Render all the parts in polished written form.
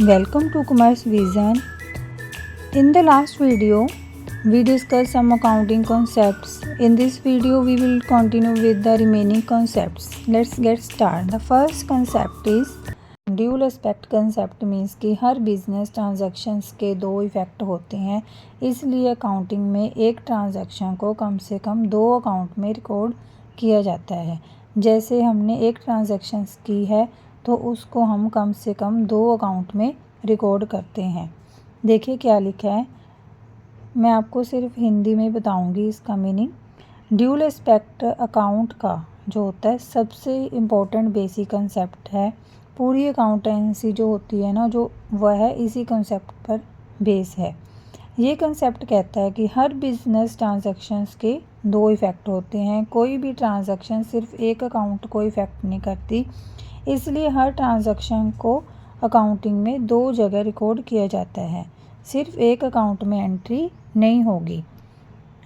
Welcome to Commerce Vision. In the last video, we discussed some accounting concepts. In this video, we will continue with the remaining concepts. Let's get started. The first concept is dual aspect concept means कि हर business transactions के दो effect होते हैं, इसलिए accounting में एक transaction को कम से कम दो अकाउंट में रिकॉर्ड किया जाता है। जैसे हमने एक ट्रांजैक्शंस की है तो उसको हम कम से कम दो अकाउंट में रिकॉर्ड करते हैं। देखिए क्या लिखा है, मैं आपको सिर्फ हिंदी में बताऊंगी इसका मीनिंग। ड्यूल एस्पेक्ट अकाउंट का जो होता है सबसे इम्पोर्टेंट बेसिक कंसेप्ट है। पूरी अकाउंटेंसी जो होती है ना, जो वह है इसी कंसेप्ट पर बेस है। ये कंसेप्ट कहता है कि हर बिजनेस ट्रांजैक्शंस के दो इफ़ेक्ट होते हैं। कोई भी ट्रांजैक्शन सिर्फ एक अकाउंट को इफ़ेक्ट नहीं करती, इसलिए हर ट्रांजैक्शन को अकाउंटिंग में दो जगह रिकॉर्ड किया जाता है, सिर्फ एक अकाउंट में एंट्री नहीं होगी।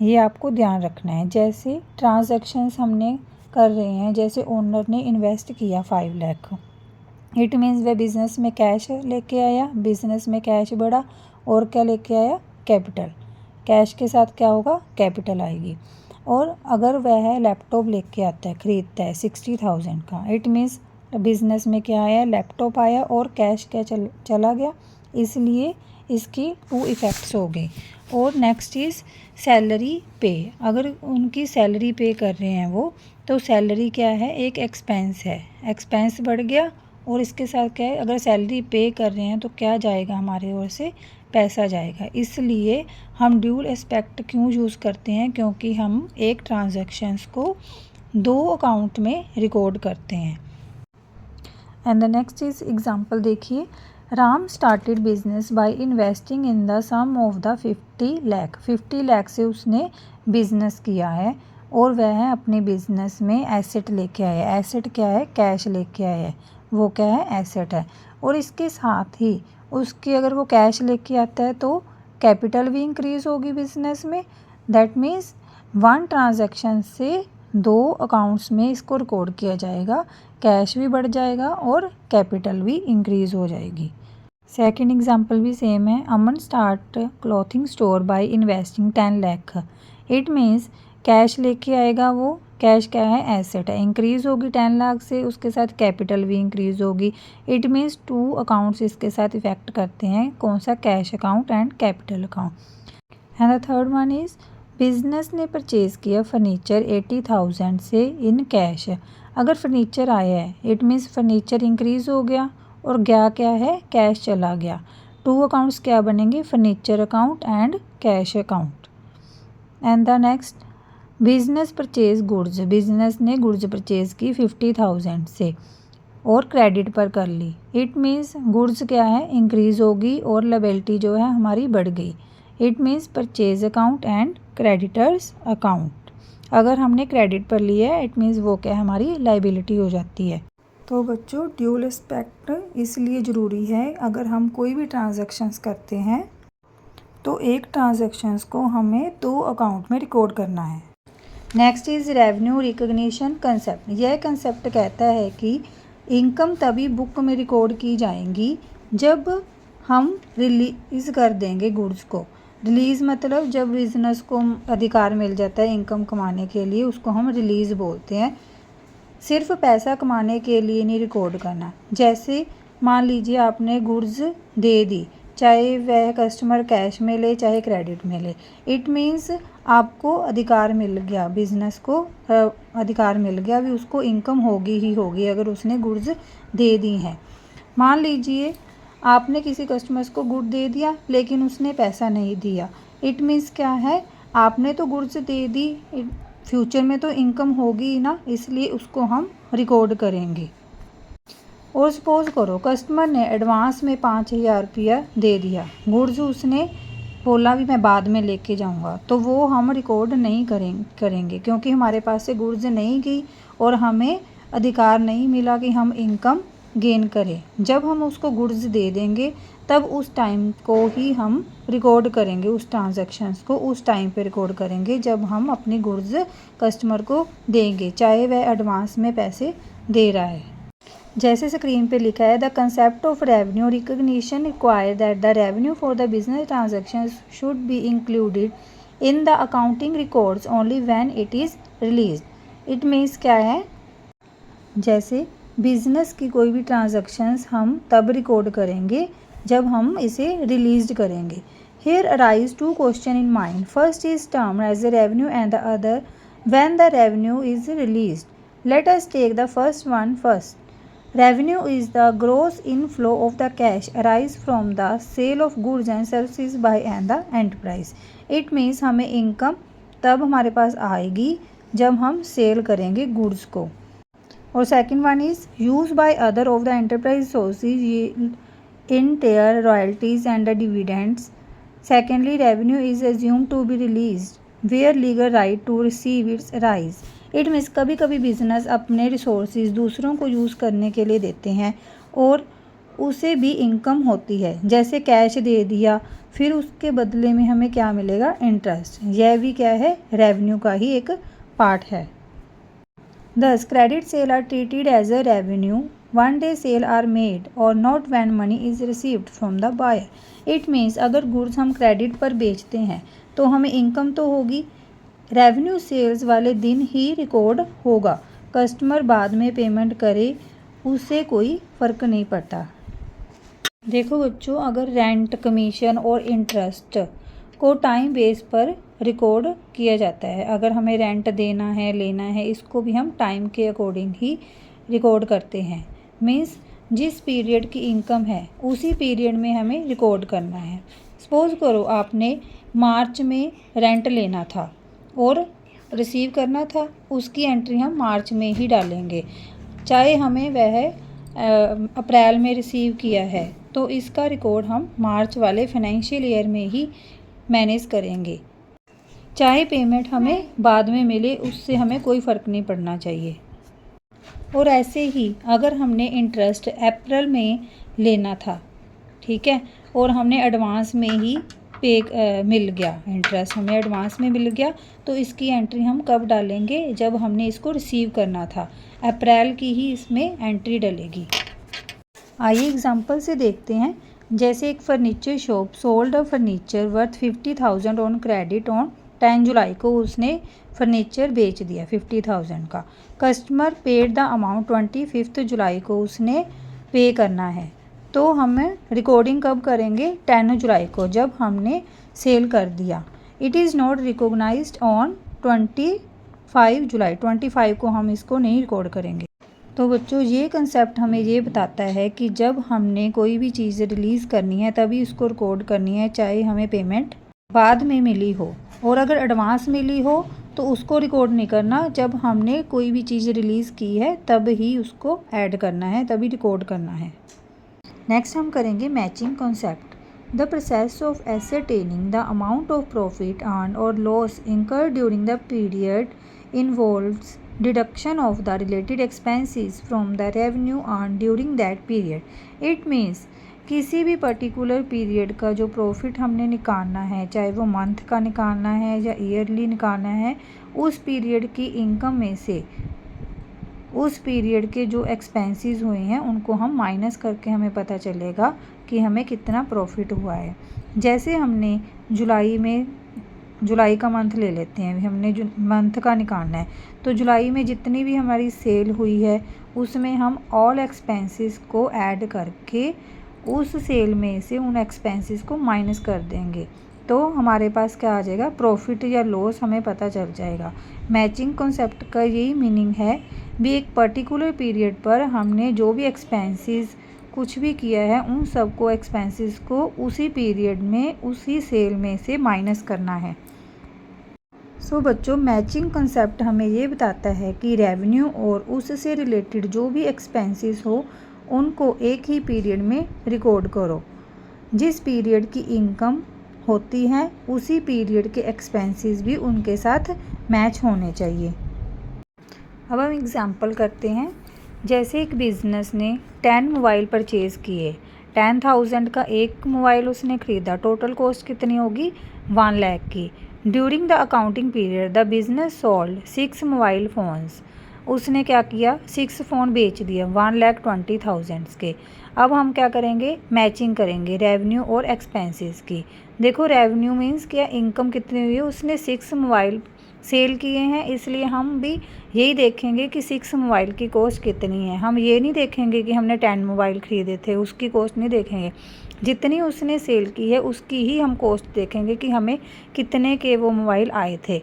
ये आपको ध्यान रखना है। जैसे ट्रांजैक्शंस हमने कर रहे हैं, जैसे ओनर ने इन्वेस्ट किया 5 लाख, इट मीन्स वह बिज़नेस में कैश लेके आया, बिज़नेस में कैश बढ़ा और क्या लेके आया, कैपिटल। कैश के साथ क्या होगा, कैपिटल आएगी। और अगर वह लैपटॉप लेके आता है, ख़रीदता है 60,000 का, इट मीन्स बिज़नेस में क्या आया, लैपटॉप आया और कैश क्या चला गया, इसलिए इसकी 2 इफ़ेक्ट्स हो गए। और नेक्स्ट इज़ सैलरी पे। अगर उनकी सैलरी पे कर रहे हैं वो, तो सैलरी क्या है, एक एक्सपेंस है, एक्सपेंस बढ़ गया और इसके साथ क्या है, अगर सैलरी पे कर रहे हैं तो क्या जाएगा, हमारे ओर से पैसा जाएगा। इसलिए हम ड्यूल एस्पेक्ट क्यों यूज़ करते हैं, क्योंकि हम एक ट्रांजैक्शंस को दो अकाउंट में रिकॉर्ड करते हैं। And the next is example देखिए, Ram started business by investing in the sum of the 50 lakh. 50 lakh से उसने बिजनेस किया है और वह अपने बिजनेस में एसेट लेके आया। एसेट क्या है, कैश लेके आया है, वो क्या है, एसेट है। और इसके साथ ही उसकी अगर वो कैश लेके आता है तो कैपिटल भी इंक्रीज़ होगी बिजनेस में। दैट मीन्स वन ट्रांजैक्शन से दो अकाउंट्स में इसको रिकॉर्ड किया जाएगा, कैश भी बढ़ जाएगा और कैपिटल भी इंक्रीज़ हो जाएगी। सेकेंड एग्जाम्पल भी सेम है। Aman start clothing store by investing 10 lakh. It means cash लेके आएगा, वो कैश क्या है, एसेट है, इंक्रीज़ होगी 10 लाख से, उसके साथ कैपिटल भी इंक्रीज़ होगी। इट मीन्स 2 अकाउंट्स इसके साथ इफ़ेक्ट करते हैं, कौन सा, cash account and capital account. And the third one is business ने परचेज़ किया फर्नीचर 80,000 से इन कैश। अगर फर्नीचर आया है, इट मीन्स फर्नीचर इंक्रीज़ हो गया और गया क्या है, कैश चला गया। 2 अकाउंट्स क्या बनेंगे, furniture account and cash account. And the next, business purchase goods. Business ने गुड्स परचेज़ की 50,000 से और क्रेडिट पर कर ली। इट मीन्स गुड्स क्या है, इंक्रीज़ होगी और लायबिलिटी जो है हमारी बढ़ गई। It means purchase account and creditors account. अगर हमने क्रेडिट पर लिया है, इट मीन्स वो क्या है, हमारी लायबिलिटी हो जाती है। तो बच्चों, ड्यूल एस्पेक्ट इसलिए ज़रूरी है, अगर हम कोई भी ट्रांजैक्शंस करते हैं तो एक ट्रांजैक्शंस को हमें दो अकाउंट में रिकॉर्ड करना है। Next is revenue recognition concept. यह कंसेप्ट कहता है कि इनकम तभी बुक में रिकॉर्ड की जाएंगी जब हम रिलीज़ कर देंगे गुड्स को। रिलीज़ मतलब जब बिज़नेस को अधिकार मिल जाता है इनकम कमाने के लिए, उसको हम रिलीज़ बोलते हैं। सिर्फ पैसा कमाने के लिए नहीं रिकॉर्ड करना। जैसे मान लीजिए आपने गुड्स दे दी, चाहे वह कस्टमर कैश में ले चाहे क्रेडिट में ले, इट मीन्स आपको अधिकार मिल गया, बिज़नेस को अधिकार मिल गया, अभी उसको इनकम होगी ही होगी अगर उसने गुड्स दे दी हैं। मान लीजिए आपने किसी कस्टमर्स को गुड दे दिया लेकिन उसने पैसा नहीं दिया, इट मीन्स क्या है, आपने तो गुड्स दे दी, फ्यूचर में तो इनकम होगी ही ना, इसलिए उसको हम रिकॉर्ड करेंगे। और सपोज करो कस्टमर ने एडवांस में 5,000 रुपया दे दिया, गुड्स उसने बोला भी मैं बाद में लेके जाऊंगा, तो वो हम रिकॉर्ड नहीं करेंगे क्योंकि हमारे पास से गुड्स नहीं गई और हमें अधिकार नहीं मिला कि हम इनकम गेन करें। जब हम उसको गुड्स दे देंगे तब उस टाइम को ही हम रिकॉर्ड करेंगे, उस ट्रांजैक्शंस को उस टाइम पे रिकॉर्ड करेंगे जब हम अपनी गुड्स कस्टमर को देंगे, चाहे वह एडवांस में पैसे दे रहा है। जैसे स्क्रीन पे लिखा है, the concept of revenue recognition require that the revenue for the business transactions should be included in the accounting records only when it is released. It means क्या है, जैसे बिजनेस की कोई भी ट्रांजैक्शंस हम तब रिकॉर्ड करेंगे जब हम इसे रिलीज करेंगे। Here arise two questions in mind. First is termed as a revenue and the other when the revenue is released. Let us take the first one first. Revenue is the gross inflow of the cash arise from the sale of goods and services by and the enterprise. It means हमें income तब हमारे पास आएगी जब हम cell करेंगे goods को। और second one is use by other of the enterprise sources in their royalties and the dividends. Secondly, revenue is assumed to be released where legal right to receive its arise. It means कभी कभी business अपने resources दूसरों को use करने के लिए देते हैं और उसे भी इनकम होती है, जैसे कैश दे दिया फिर उसके बदले में हमें क्या मिलेगा, इंटरेस्ट। यह भी क्या है, रेवेन्यू का ही एक पार्ट है। Thus, credit sale are treated as a revenue. One day sale are made or not when money is received from the buyer. It means अगर गुड्स हम क्रेडिट पर बेचते हैं तो हमें इनकम तो होगी, रेवेन्यू सेल्स वाले दिन ही रिकॉर्ड होगा, कस्टमर बाद में पेमेंट करे उससे कोई फ़र्क नहीं पड़ता। देखो बच्चों, अगर रेंट, कमीशन और इंटरेस्ट को टाइम बेस पर रिकॉर्ड किया जाता है, अगर हमें रेंट देना है, लेना है, इसको भी हम टाइम के अकॉर्डिंग ही रिकॉर्ड करते हैं। मीन्स जिस पीरियड की इनकम है उसी पीरियड में हमें रिकॉर्ड करना है। सपोज़ करो आपने मार्च में रेंट लेना था और रिसीव करना था, उसकी एंट्री हम मार्च में ही डालेंगे। चाहे हमें वह अप्रैल में रिसीव किया है तो इसका रिकॉर्ड हम मार्च वाले फाइनेंशियल ईयर में ही मैनेज करेंगे। चाहे पेमेंट हमें बाद में मिले, उससे हमें कोई फ़र्क नहीं पड़ना चाहिए। और ऐसे ही अगर हमने इंटरेस्ट अप्रैल में लेना था, ठीक है, और हमने एडवांस में ही मिल गया, इंटरेस्ट हमें एडवांस में मिल गया, तो इसकी एंट्री हम कब डालेंगे, जब हमने इसको रिसीव करना था, अप्रैल की ही इसमें एंट्री डलेगी। आइए एग्जांपल से देखते हैं। जैसे एक furniture shop sold a furniture worth 50,000 on credit on 10 जुलाई को उसने फर्नीचर बेच दिया 50,000 का। कस्टमर पेड द अमाउंट 25 जुलाई को उसने पे करना है, तो हमें रिकॉर्डिंग कब करेंगे, 10 जुलाई को, जब हमने सेल कर दिया। It is not recognised on 25 July, 25 को हम इसको नहीं रिकॉर्ड करेंगे। तो बच्चों, ये कंसेप्ट हमें ये बताता है कि जब हमने कोई भी चीज़ रिलीज़ करनी है तभी उसको रिकॉर्ड करनी है, चाहे हमें पेमेंट बाद में मिली हो। और अगर एडवांस मिली हो तो उसको रिकॉर्ड नहीं करना, जब हमने कोई भी चीज़ रिलीज़ की है तब ही उसको ऐड करना है, तभी रिकॉर्ड करना है। नेक्स्ट हम करेंगे matching concept. The process of ascertaining the amount of profit earn और loss incurred during the period involves deduction of the related expenses from the revenue earned during that period. It means किसी भी particular period का जो profit हमने निकालना है, चाहे वो मंथ का निकालना है या ईयरली निकालना है, उस पीरियड की इनकम में से उस पीरियड के जो एक्सपेंसेस हुए हैं उनको हम माइनस करके हमें पता चलेगा कि हमें कितना प्रॉफिट हुआ है। जैसे हमने जुलाई का मंथ ले लेते हैं, हमने जो मंथ का निकालना है, तो जुलाई में जितनी भी हमारी सेल हुई है उसमें हम ऑल एक्सपेंसेस को ऐड करके उस सेल में से उन एक्सपेंसेस को माइनस कर देंगे, तो हमारे पास क्या आ जाएगा, प्रॉफिट या लॉस हमें पता चल जाएगा। मैचिंग कॉन्सेप्ट का यही मीनिंग है भी, एक पर्टिकुलर पीरियड पर हमने जो भी एक्सपेंसेस कुछ भी किया है उन सबको एक्सपेंसेस को उसी पीरियड में उसी सेल में से माइनस करना है। सो बच्चों, मैचिंग कंसेप्ट हमें ये बताता है कि रेवेन्यू और उससे रिलेटेड जो भी एक्सपेंसेस हो उनको एक ही पीरियड में रिकॉर्ड करो। जिस पीरियड की इनकम होती है उसी पीरियड के एक्सपेंसेस भी उनके साथ मैच होने चाहिए। अब हम एग्जांपल करते हैं। जैसे एक बिज़नेस ने 10 मोबाइल परचेज़ किए, 10,000 का एक मोबाइल उसने ख़रीदा, टोटल कॉस्ट कितनी होगी, 1 लाख की। During the accounting period the business sold 6 mobile phones उसने क्या किया, 6 फ़ोन बेच दिया 1,20,000 के। अब हम क्या करेंगे, मैचिंग करेंगे रेवेन्यू और एक्सपेंसेस की। देखो रेवेन्यू मीन्स क्या, इनकम कितनी हुई है, उसने 6 मोबाइल सेल किए हैं, इसलिए हम भी यही देखेंगे कि 6 मोबाइल की कॉस्ट कितनी है। हम ये नहीं देखेंगे कि हमने 10 मोबाइल ख़रीदे थे, उसकी कॉस्ट नहीं देखेंगे। जितनी उसने सेल की है उसकी ही हम कॉस्ट देखेंगे कि हमें कितने के वो मोबाइल आए थे।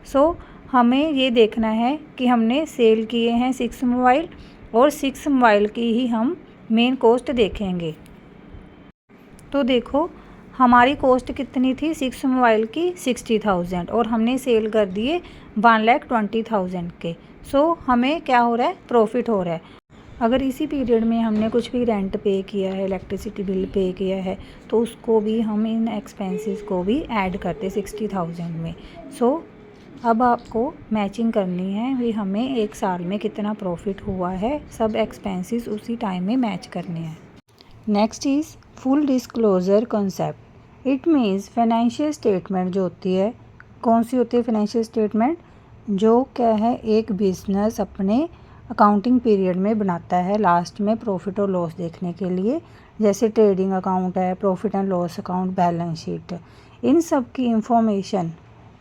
सो हमें ये देखना है कि हमने सेल किए हैं 6 मोबाइल, और 6 मोबाइल की ही हम मेन कॉस्ट देखेंगे। तो देखो हमारी कॉस्ट कितनी थी 6 मोबाइल की, 60,000, और हमने सेल कर दिए 1,20,000 के। सो हमें क्या हो रहा है, प्रॉफिट हो रहा है। अगर इसी पीरियड में हमने कुछ भी रेंट पे किया है, इलेक्ट्रिसिटी बिल पे किया है, तो उसको भी हम इन एक्सपेंसेस को भी ऐड करते 60,000 में। सो अब आपको मैचिंग करनी है भी, हमें एक साल में कितना प्रॉफिट हुआ है, सब एक्सपेंसेस उसी टाइम में मैच करने हैं। Next is full disclosure concept. It means financial statement जो होती है, कौन सी होती है फाइनेंशियल स्टेटमेंट, जो क्या है एक बिजनेस अपने अकाउंटिंग पीरियड में बनाता है लास्ट में प्रॉफिट और लॉस देखने के लिए। जैसे ट्रेडिंग अकाउंट है, profit and loss account, balance sheet, इन सब की इंफॉर्मेशन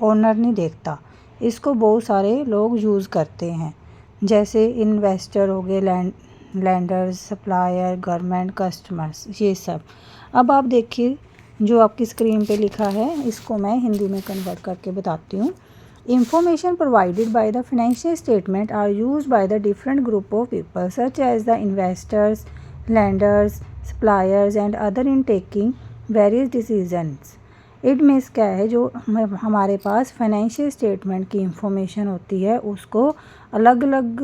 ओनर नहीं देखता, इसको बहुत सारे लोग यूज़ करते हैं। जैसे इन्वेस्टर हो गए, लैंडर्स, सप्लायर, गवर्नमेंट, कस्टमर्स, ये सब। अब आप देखिए जो आपकी स्क्रीन पे लिखा है, इसको मैं हिंदी में कन्वर्ट करके बताती हूँ। Information provided by the financial statement are used by the different group of people such as the investors, lenders, suppliers and other in taking various decisions. It means क्या है, जो हमारे पास फाइनेंशियल स्टेटमेंट की information होती है उसको अलग अलग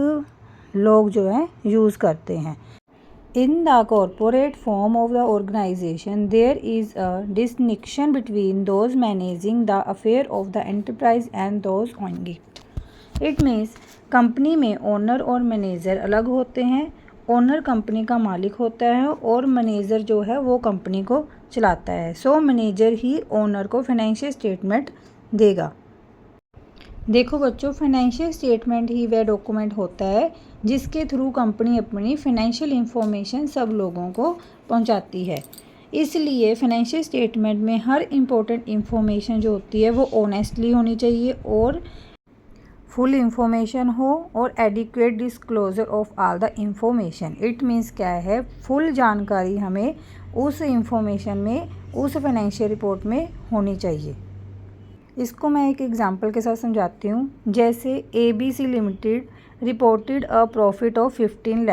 लोग जो है यूज़ करते हैं। In the corporate form of the organization, there is a distinction between those managing the affair of the enterprise and those owning it. It means company में ओनर और मैनेजर अलग होते हैं। ओनर कंपनी का मालिक होता है और मैनेजर जो है वो कंपनी को चलाता है। सो मैनेजर ही ओनर को फाइनेंशियल स्टेटमेंट देगा। देखो बच्चों, फाइनेंशियल स्टेटमेंट ही वह डॉक्यूमेंट होता है जिसके थ्रू कंपनी अपनी फाइनेंशियल इंफॉर्मेशन सब लोगों को पहुंचाती है। इसलिए फाइनेंशियल स्टेटमेंट में हर इम्पोर्टेंट इंफॉर्मेशन जो होती है वो ऑनेस्टली होनी चाहिए और फुल इंफॉर्मेशन हो और adequate disclosure of all the information. It means क्या है, फुल जानकारी हमें उस इंफॉर्मेशन में, उस फाइनेंशियल रिपोर्ट में होनी चाहिए। इसको मैं एक एग्जांपल के साथ समझाती हूँ। जैसे ABC limited reported a profit of 15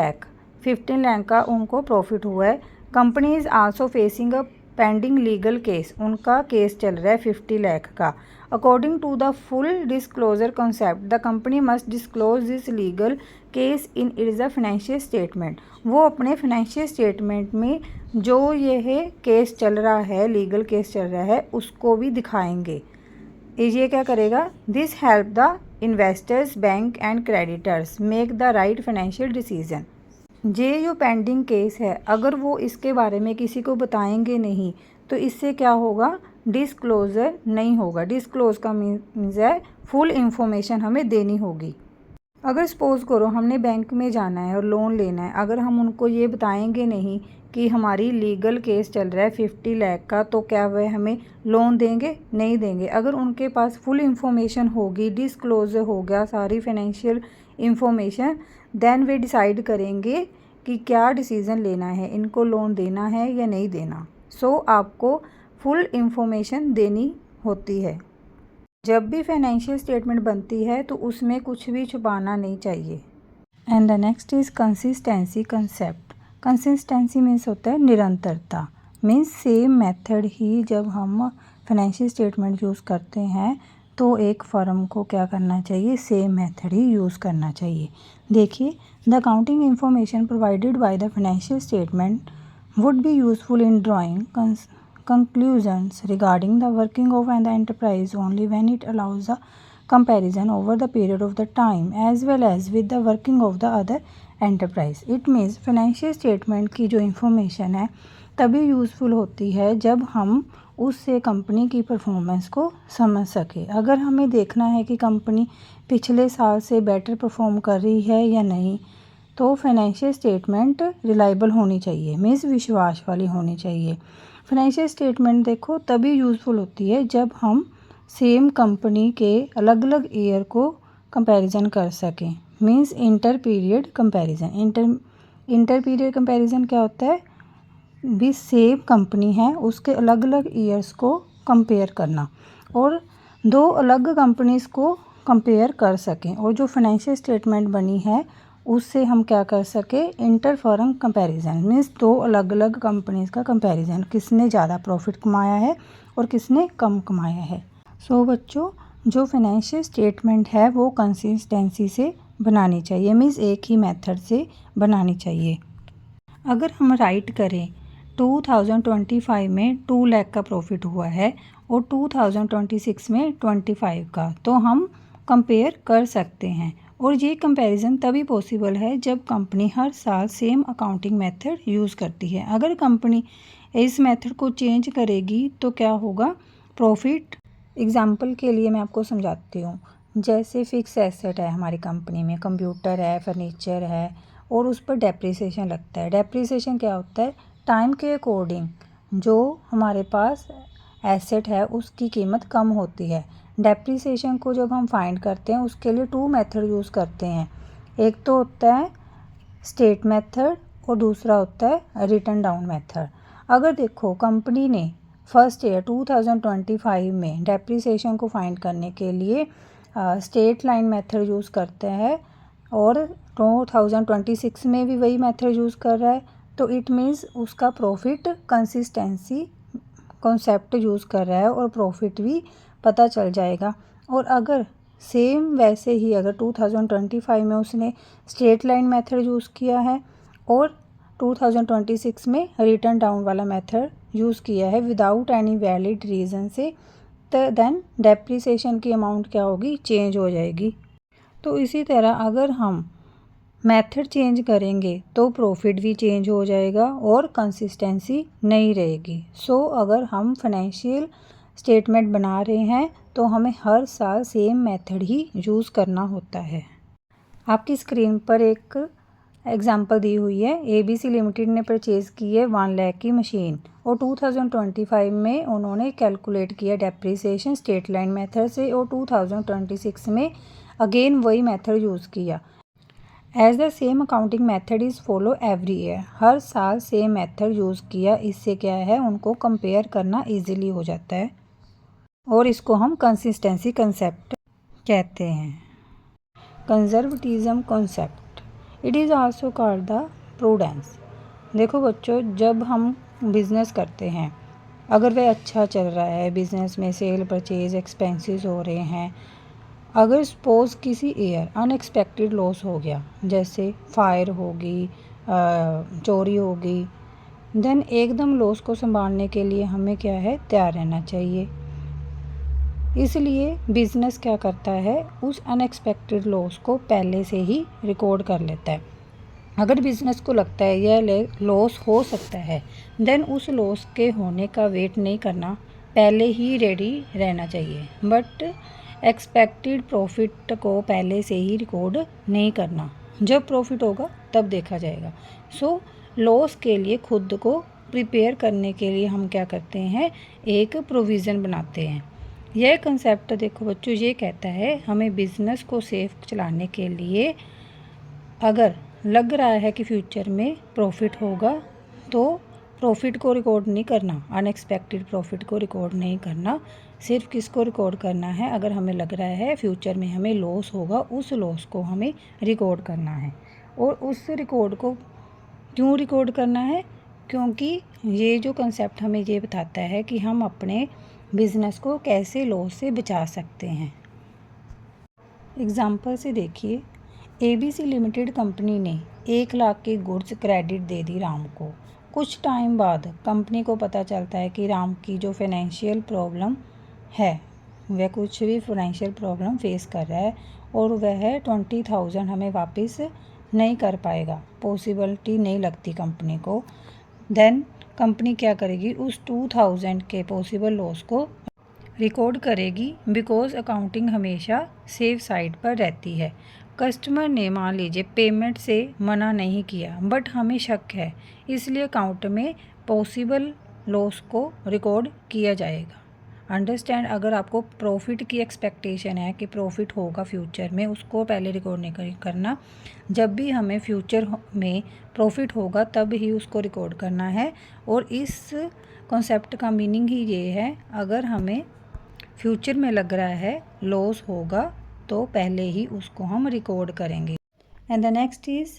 lakh का उनको प्रॉफिट हुआ है। Company is also facing a pending legal case, उनका केस चल रहा है 50 लाख का। According to the full disclosure concept, the company must disclose this legal case in its a financial statement. वो अपने फाइनेंशियल स्टेटमेंट में जो यह केस चल रहा है, लीगल केस चल रहा है, उसको भी दिखाएंगे। ये क्या करेगा, this help the investors, bank and creditors make the right financial decision. ये जो पेंडिंग केस है, अगर वो इसके बारे में किसी को बताएंगे नहीं तो इससे क्या होगा, डिस्क्लोजर नहीं होगा। डिस्क्लोज का मीन्स है फुल इंफॉर्मेशन हमें देनी होगी। अगर सपोज़ करो हमने बैंक में जाना है और लोन लेना है, अगर हम उनको ये बताएंगे नहीं कि हमारी लीगल केस चल रहा है 50 लाख का, तो क्या वह हमें लोन देंगे? नहीं देंगे। अगर उनके पास फुल इंफॉर्मेशन होगी, डिस्क्लोजर हो गया सारी फाइनेंशियल इंफॉर्मेशन, देन वे डिसाइड करेंगे कि क्या डिसीज़न लेना है, इनको लोन देना है या नहीं देना। सो आपको फुल इंफॉर्मेशन देनी होती है। जब भी फाइनेंशियल स्टेटमेंट बनती है तो उसमें कुछ भी छुपाना नहीं चाहिए। And the next is consistency concept. Consistency means होता है निरंतरता, मीन्स सेम मेथड ही जब हम फाइनेंशियल स्टेटमेंट यूज़ करते हैं तो एक फर्म को क्या करना चाहिए, सेम मेथड ही यूज़ करना चाहिए। देखिए, the accounting information provided by the financial statement would be useful in drawing conclusions regarding the working of the enterprise only when it allows the comparison over the period of the time as well as with the working of the other enterprise. It means financial statement की जो information है तभी useful होती है जब हम उससे company की परफॉर्मेंस को समझ सकें। अगर हमें देखना है कि कंपनी पिछले साल से बेटर परफॉर्म कर रही है या नहीं, तो फाइनेंशियल स्टेटमेंट रिलायबल होनी चाहिए, मीन्स विश्वास वाली होनी चाहिए। फाइनेंशियल स्टेटमेंट देखो तभी यूज़फुल होती है जब हम सेम कंपनी के अलग अलग ईयर को कंपैरिजन कर सकें, means inter period comparison. Inter period comparison क्या होता है? भी सेम कंपनी है उसके अलग अलग ईयर्स को कंपेयर करना और दो अलग कंपनीज़ को कंपेयर कर सकें, और जो फाइनेंशियल स्टेटमेंट बनी है उससे हम क्या कर सके, इंटर फर्म कंपैरिजन, मीन्स दो अलग अलग कंपनीज़ का कंपैरिजन, किसने ज़्यादा प्रॉफिट कमाया है और किसने कम कमाया है। सो बच्चों, जो फाइनेंशियल स्टेटमेंट है वो कंसिस्टेंसी से बनानी चाहिए, मीन्स एक ही मेथड से बनानी चाहिए। अगर हम राइट करें 2025 में 2 लाख का प्रॉफिट हुआ है और 2026 में 25 का, तो हम कंपेयर कर सकते हैं। और ये कंपैरिजन तभी पॉसिबल है जब कंपनी हर साल सेम अकाउंटिंग मेथड यूज़ करती है। अगर कंपनी इस मेथड को चेंज करेगी तो क्या होगा, प्रॉफिट। एग्जाम्पल के लिए मैं आपको समझाती हूँ। जैसे फिक्स एसेट है हमारी कंपनी में, कंप्यूटर है, फर्नीचर है, और उस पर डेप्रिसिएशन लगता है। डेप्रिसिएशन क्या होता है? टाइम के अकॉर्डिंग जो हमारे पास एसेट है उसकी कीमत कम होती है। डेप्रिसिएशन को जब हम फाइंड करते हैं उसके लिए 2 मेथड यूज़ करते हैं। एक तो होता है स्टेट मेथड और दूसरा होता है रिटन डाउन मेथड। अगर देखो कंपनी ने फर्स्ट ईयर 2025 में डेप्रिसिएशन को फाइंड करने के लिए स्टेट लाइन मेथड यूज़ करते हैं और 2026 में भी वही मेथड यूज़ कर रहा है, तो इट मीन्स उसका प्रॉफिट कंसिस्टेंसी कॉन्सेप्ट यूज़ कर रहा है और प्रॉफिट भी पता चल जाएगा। और अगर सेम वैसे ही अगर 2025 में उसने स्ट्रेट लाइन मेथड यूज़ किया है और 2026 में रिटर्न डाउन वाला मेथड यूज़ किया है विदाउट एनी वैलिड रीज़न से, तो देन डेप्रिसिएशन की अमाउंट क्या होगी, चेंज हो जाएगी। तो इसी तरह अगर हम मेथड चेंज करेंगे तो प्रॉफिट भी चेंज हो जाएगा और कंसिस्टेंसी नहीं रहेगी। सो अगर हम फाइनेंशियल स्टेटमेंट बना रहे हैं तो हमें हर साल सेम मेथड ही यूज़ करना होता है। आपकी स्क्रीन पर एक एग्जांपल दी हुई है। ABC लिमिटेड ने परचेज़ की है 1 लाख की मशीन और 2025 में उन्होंने कैलकुलेट किया डेप्रिसिएशन स्टेट लाइन मेथड से और 2026 में अगेन वही मेथड यूज़ किया। As the same accounting method is follow every year, हर साल सेम मेथड यूज़ किया। इससे क्या है, उनको कंपेयर करना इजीली हो जाता है और इसको हम कंसिस्टेंसी कंसेप्ट कहते हैं। Conservatism concept, it is also called the prudence. देखो बच्चों, जब हम बिज़नेस करते हैं, अगर वह अच्छा चल रहा है, बिज़नेस में सेल परचेज एक्सपेंसेस हो रहे हैं, अगर सपोज़ किसी ईयर अनएक्सपेक्टेड लॉस हो गया, जैसे फायर होगी, चोरी होगी, देन एकदम लॉस को संभालने के लिए हमें क्या है, तैयार रहना चाहिए। इसलिए बिज़नेस क्या करता है, उस अनएक्सपेक्टेड लॉस को पहले से ही रिकॉर्ड कर लेता है। अगर बिज़नेस को लगता है यह लॉस हो सकता है, देन उस लॉस के होने का वेट नहीं करना, पहले ही रेडी रहना चाहिए। बट एक्सपेक्टेड प्रॉफिट को पहले से ही रिकॉर्ड नहीं करना, जब प्रॉफिट होगा तब देखा जाएगा। सो लॉस के लिए खुद को प्रिपेयर करने के लिए हम क्या करते हैं, एक प्रोविज़न बनाते हैं। यह कंसेप्ट देखो बच्चों, ये कहता है हमें बिज़नेस को सेफ चलाने के लिए अगर लग रहा है कि फ्यूचर में प्रॉफिट होगा तो प्रॉफिट को रिकॉर्ड नहीं करना, अनएक्सपेक्टेड प्रॉफिट को रिकॉर्ड नहीं करना। सिर्फ किसको रिकॉर्ड करना है, अगर हमें लग रहा है फ्यूचर में हमें लॉस होगा, उस लॉस को हमें रिकॉर्ड करना है। और उस रिकॉर्ड को क्यों रिकॉर्ड करना है, क्योंकि ये जो कंसेप्ट हमें ये बताता है कि हम अपने बिज़नेस को कैसे लॉस से बचा सकते हैं। एग्जाम्पल से देखिए, ABC लिमिटेड कंपनी ने 1 लाख की गुड्स क्रेडिट दे दी राम को। कुछ टाइम बाद कंपनी को पता चलता है कि राम की जो फाइनेंशियल प्रॉब्लम है, वह कुछ भी फाइनेंशियल प्रॉब्लम फेस कर रहा है और वह 20,000 हमें वापस नहीं कर पाएगा, पॉसिबिलिटी नहीं लगती कंपनी को। देन कंपनी क्या करेगी, उस 2000 के पॉसिबल लॉस को रिकॉर्ड करेगी, बिकॉज अकाउंटिंग हमेशा सेफ साइड पर रहती है। कस्टमर ने मान लीजिए पेमेंट से मना नहीं किया बट हमें शक है, इसलिए अकाउंट में पॉसिबल लॉस को रिकॉर्ड किया जाएगा। अंडरस्टैंड, अगर आपको प्रॉफिट की एक्सपेक्टेशन है कि प्रॉफिट होगा फ्यूचर में, उसको पहले रिकॉर्ड नहीं करना। जब भी हमें फ्यूचर में प्रॉफिट होगा तब ही उसको रिकॉर्ड करना है। और इस कॉन्सेप्ट का मीनिंग ही ये है, अगर हमें फ्यूचर में लग रहा है लॉस होगा तो पहले ही उसको हम रिकॉर्ड करेंगे। And the next is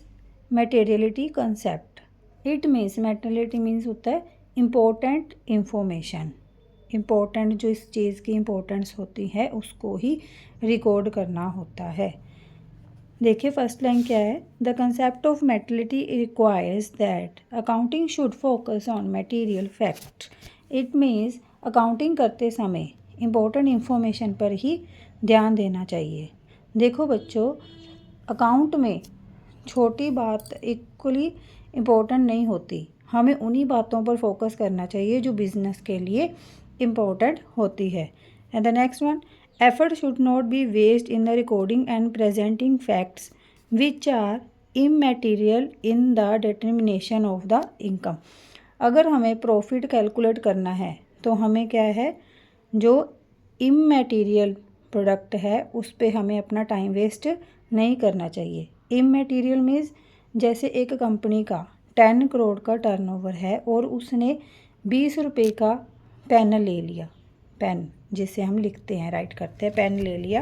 materiality concept. It means, materiality means होता है इम्पोर्टेंट इंफॉर्मेशन। इम्पोर्टेंट जो इस चीज़ की इम्पोर्टेंस होती है उसको ही रिकॉर्ड करना होता है। देखिए फर्स्ट लाइन क्या है, the concept of materiality requires that accounting should focus on material fact. It means accounting करते समय इम्पोर्टेंट इंफॉर्मेशन पर ही ध्यान देना चाहिए। देखो बच्चों, अकाउंट में छोटी बात इक्वली इम्पोर्टेंट नहीं होती, हमें उन्हीं बातों पर फोकस करना चाहिए जो बिजनेस के लिए इम्पोर्टेंट होती है। And the next one, effort should not be waste in the recording and presenting facts which are immaterial in the determination of the income. अगर हमें प्रॉफिट कैलकुलेट करना है तो हमें क्या है, जो इमैटेरियल प्रोडक्ट है उस पे हमें अपना टाइम वेस्ट नहीं करना चाहिए। इमैटेरियल मीन्स जैसे एक कंपनी का 10 करोड़ का टर्नओवर है और उसने 20 रुपये का पेन ले लिया, पेन जिसे हम लिखते हैं, राइट करते हैं, पेन ले लिया,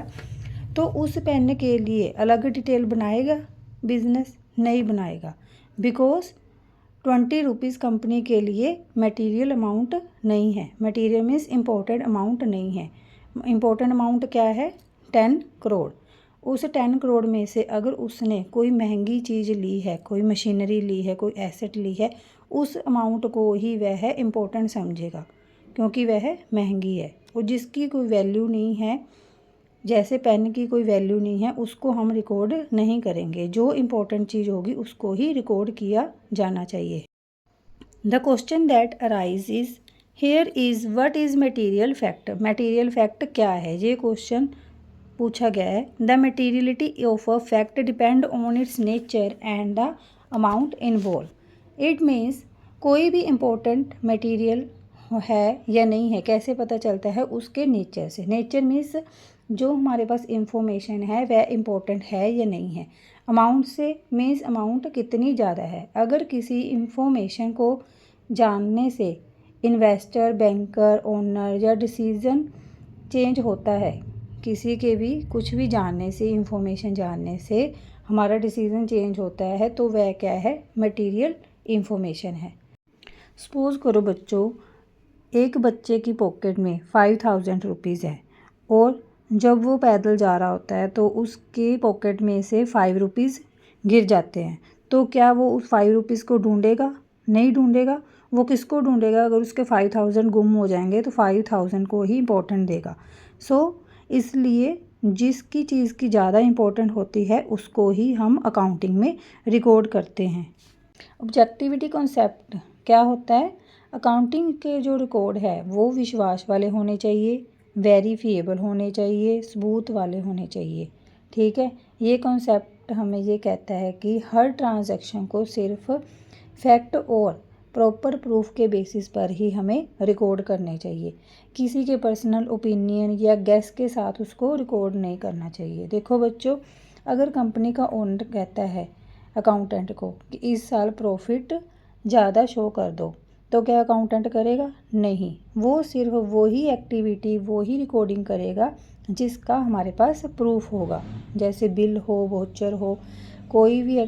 तो उस पेन के लिए अलग डिटेल बनाएगा बिजनेस? नहीं बनाएगा, बिकॉज 20 रुपीज़ कंपनी के लिए मटेरियल अमाउंट नहीं है। मटेरियल मीन्स इम्पोर्टेंट अमाउंट नहीं है। इम्पोर्टेंट अमाउंट क्या है, 10 करोड़। उस 10 करोड़ में से अगर उसने कोई महंगी चीज़ ली है, कोई मशीनरी ली है, कोई एसेट ली है, उस अमाउंट को ही वह इम्पोर्टेंट समझेगा क्योंकि वह महंगी है। और जिसकी कोई वैल्यू नहीं है, जैसे पेन की कोई वैल्यू नहीं है, उसको हम रिकॉर्ड नहीं करेंगे। जो इम्पोर्टेंट चीज़ होगी उसको ही रिकॉर्ड किया जाना चाहिए। The question that arise is here is what is material fact. Material fact क्या है, ये क्वेश्चन पूछा गया है। The materiality of a fact depend on it's nature and the amount involve. It means कोई भी इम्पोर्टेंट मटेरियल है या नहीं है कैसे पता चलता है, उसके नेचर से। नेचर मीन्स जो हमारे पास इंफॉर्मेशन है वह इम्पोर्टेंट है या नहीं है। अमाउंट से मीन्स अमाउंट कितनी ज़्यादा है। अगर किसी इंफॉर्मेशन को जानने से इन्वेस्टर, बैंकर, ओनर या डिसीज़न चेंज होता है, किसी के भी कुछ भी जानने से, इंफॉर्मेशन जानने से हमारा डिसीज़न चेंज होता है, तो वह क्या है, मटेरियल इंफॉर्मेशन है। सपोज़ करो बच्चों, एक बच्चे की पॉकेट में 5000 रुपीज़ है और जब वो पैदल जा रहा होता है तो उसके पॉकेट में से 5 रुपीज़ गिर जाते हैं, तो क्या वो उस 5 रुपीज़ को ढूंढेगा? नहीं ढूंढेगा। वो किसको ढूंढेगा? अगर उसके 5000 गुम हो जाएंगे तो 5000 को ही इम्पोर्टेंट देगा। इसलिए जिसकी चीज़ की ज़्यादा इम्पोर्टेंट होती है उसको ही हम अकाउंटिंग में रिकॉर्ड करते हैं। ऑब्जेक्टिविटी कॉन्सेप्ट क्या होता है? अकाउंटिंग के जो रिकॉर्ड है वो विश्वास वाले होने चाहिए, वेरीफिएबल होने चाहिए, सबूत वाले होने चाहिए। ठीक है, ये कॉन्सेप्ट हमें ये कहता है कि हर ट्रांजैक्शन को सिर्फ फैक्ट और प्रॉपर प्रूफ के बेसिस पर ही हमें रिकॉर्ड करने चाहिए। किसी के पर्सनल ओपिनियन या गेस के साथ उसको रिकॉर्ड नहीं करना चाहिए। देखो बच्चों, अगर कंपनी का ओनर कहता है अकाउंटेंट को कि इस साल प्रॉफिट ज़्यादा शो कर दो, तो क्या अकाउंटेंट करेगा? नहीं, वो सिर्फ वही एक्टिविटी, वही रिकॉर्डिंग करेगा जिसका हमारे पास प्रूफ होगा, जैसे बिल हो, वोचर हो, कोई भी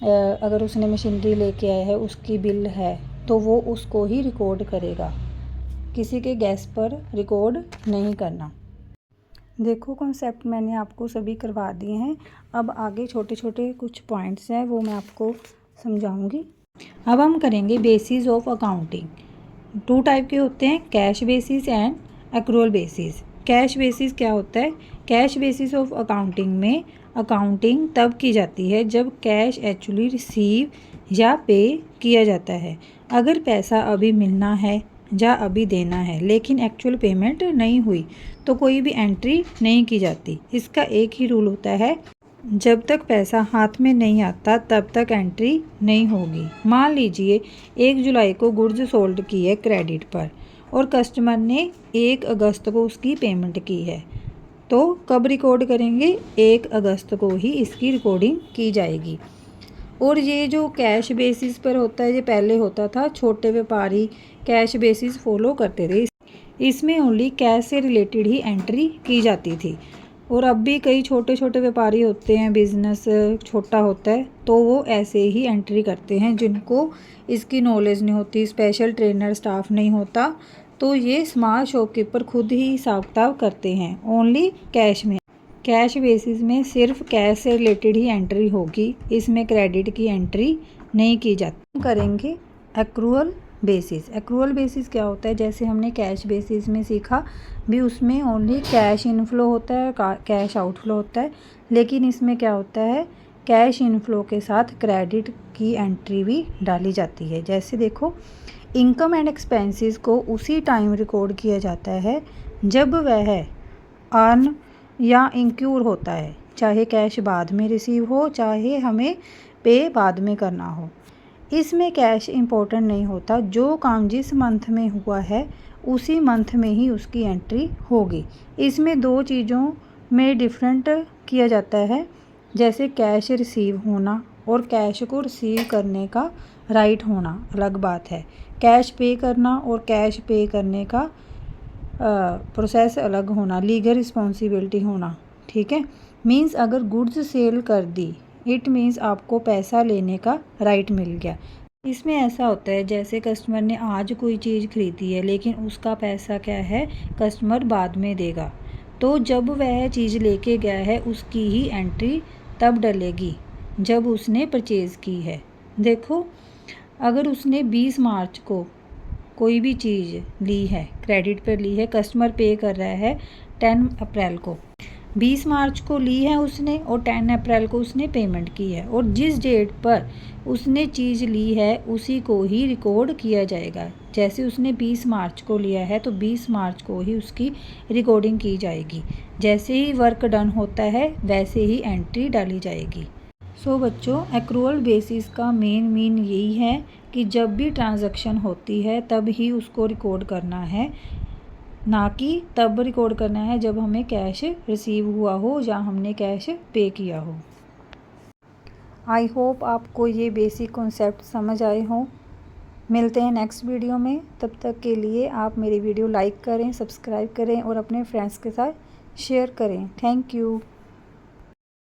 अगर उसने मशीनरी लेके आया है उसकी बिल है तो वो उसको ही रिकॉर्ड करेगा, किसी के गैस पर रिकॉर्ड नहीं करना। देखो कॉन्सेप्ट मैंने आपको सभी करवा दिए हैं। अब आगे छोटे छोटे कुछ पॉइंट्स हैं वो मैं आपको समझाऊंगी। अब हम करेंगे बेसिस ऑफ अकाउंटिंग। 2 टाइप के होते हैं, cash basis and accrual basis. Cash basis क्या होता है? कैश बेसिस ऑफ अकाउंटिंग में अकाउंटिंग तब की जाती है जब कैश एक्चुअली रिसीव या पे किया जाता है। अगर पैसा अभी मिलना है या अभी देना है लेकिन एक्चुअल पेमेंट नहीं हुई तो कोई भी एंट्री नहीं की जाती। इसका एक ही रूल होता है, जब तक पैसा हाथ में नहीं आता तब तक एंट्री नहीं होगी। मान लीजिए 1 जुलाई को गुड्स सोल्ड की है क्रेडिट पर और कस्टमर ने 1 अगस्त को उसकी पेमेंट की है, तो कब रिकॉर्ड करेंगे? 1 अगस्त को ही इसकी रिकॉर्डिंग की जाएगी। और ये जो कैश बेसिस पर होता है, ये पहले होता था, छोटे व्यापारी कैश बेसिस फॉलो करते थे, इसमें ओनली कैश से रिलेटेड ही एंट्री की जाती थी। और अब भी कई छोटे छोटे व्यापारी होते हैं, बिजनेस छोटा होता है, तो वो ऐसे ही एंट्री करते हैं, जिनको इसकी नॉलेज नहीं होती, स्पेशल ट्रेनर स्टाफ नहीं होता, तो ये स्मॉल शॉपकीपर खुद ही हिसाब किताब करते हैं ओनली कैश में। कैश बेसिस में सिर्फ कैश से रिलेटेड ही एंट्री होगी, इसमें क्रेडिट की एंट्री नहीं की जाती। करेंगे एक्रूअल बेसिस। एक्रूअल बेसिस क्या होता है? जैसे हमने कैश बेसिस में सीखा भी, उसमें ओनली कैश इनफ्लो होता है, कैश आउटफ्लो होता है, लेकिन इसमें क्या होता है, कैश इनफ्लो के साथ क्रेडिट की एंट्री भी डाली जाती है। जैसे देखो, इनकम एंड एक्सपेंसेस को उसी टाइम रिकॉर्ड किया जाता है जब वह अर्न या इंक्यूर होता है, चाहे कैश बाद में रिसीव हो, चाहे हमें पे बाद में करना हो। इसमें कैश इम्पोर्टेंट नहीं होता, जो काम जिस मंथ में हुआ है उसी मंथ में ही उसकी एंट्री होगी। इसमें 2 चीज़ों में डिफरेंट किया जाता है, जैसे कैश रिसीव होना और कैश को रिसीव करने का राइट होना अलग बात है। कैश पे करना और कैश पे करने का प्रोसेस अलग होना, लीगल रिस्पॉन्सिबिलिटी होना, ठीक है। मींस अगर गुड्स सेल कर दी, इट मींस आपको पैसा लेने का राइट मिल गया। इसमें ऐसा होता है, जैसे कस्टमर ने आज कोई चीज़ खरीदी है लेकिन उसका पैसा क्या है, कस्टमर बाद में देगा, तो जब वह चीज़ लेके गया है उसकी ही एंट्री तब डलेगी जब उसने परचेज़ की है। देखो, अगर उसने 20 मार्च को कोई भी चीज़ ली है, क्रेडिट पर ली है, कस्टमर पे कर रहा है 10 अप्रैल को, 20 मार्च को ली है उसने और 10 अप्रैल को उसने पेमेंट की है, और जिस डेट पर उसने चीज़ ली है उसी को ही रिकॉर्ड किया जाएगा। जैसे उसने 20 मार्च को लिया है तो 20 मार्च को ही उसकी रिकॉर्डिंग की जाएगी। जैसे ही वर्क डन होता है वैसे ही एंट्री डाली जाएगी। सो बच्चों, एक्रूअल बेसिस का मेन मीन यही है कि जब भी ट्रांजैक्शन होती है तब ही उसको रिकॉर्ड करना है, ना कि तब रिकॉर्ड करना है जब हमें कैश रिसीव हुआ हो या हमने कैश पे किया हो। आई होप आपको ये बेसिक कॉन्सेप्ट समझ आए हों। मिलते हैं नेक्स्ट वीडियो में, तब तक के लिए आप मेरी वीडियो लाइक करें, सब्सक्राइब करें और अपने फ्रेंड्स के साथ शेयर करें। Thank you.